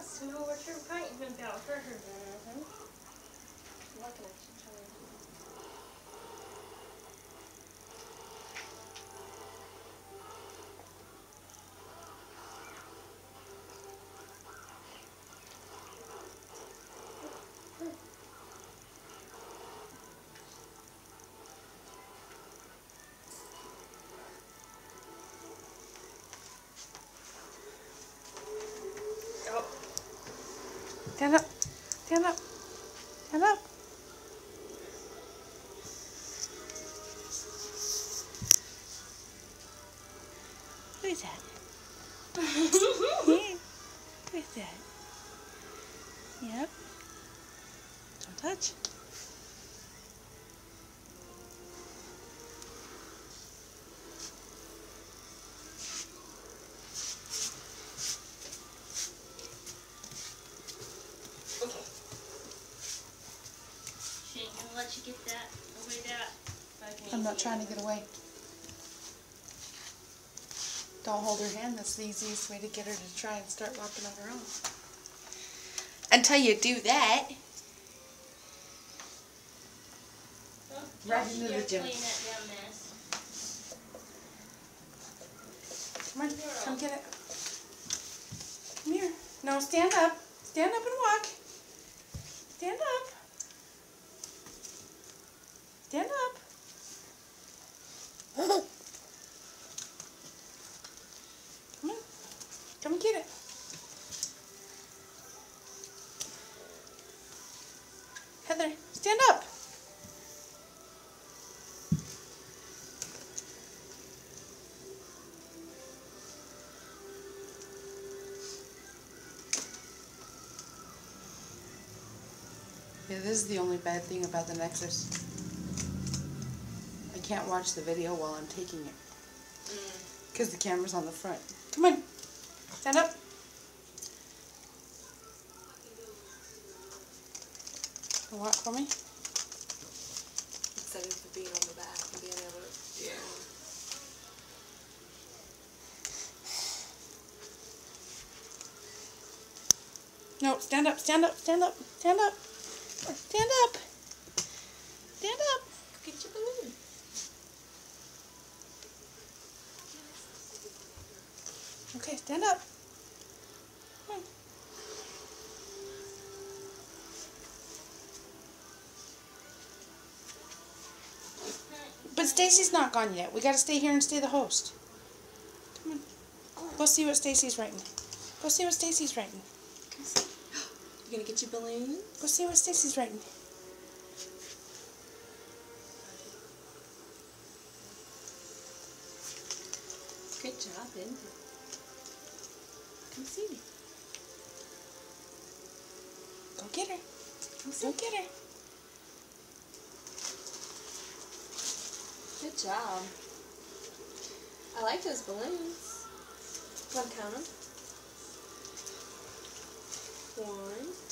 wants to know what you're fighting about for her. Looking at you, trying to... Stand up. Stand up. Stand up. Who is that? Yeah. Who is that? Yep. Don't touch. She ain't gonna let you get that away that. I'm not trying to get away. Don't hold her hand. That's the easiest way to get her to try and start walking on her own. Until you do that. Right into the gym. Come on, come get it. Come here. No, stand up. Stand up and walk. Stand up. Stand up. Come on. Come get it. Heather, stand up. Yeah, this is the only bad thing about the Nexus. I can't watch the video while I'm taking it. Because the camera's on the front. Come on. Stand up. Walk for me. Excited for being on the back and being able to... Yeah. No, stand up, stand up, stand up, stand up. Stand up. Stand up. Get your balloon. Okay, stand up. Come on. But Stacy's not gone yet. We gotta stay here and stay the host. Come on. Go see what Stacy's writing. Go see what Stacy's writing. You gonna get your balloons? Go see what Stacy's writing. Good job, isn't it? Come see me. Go get her. Come see Go me. get her. Good job. I like those balloons. Want to count them? 1, 2.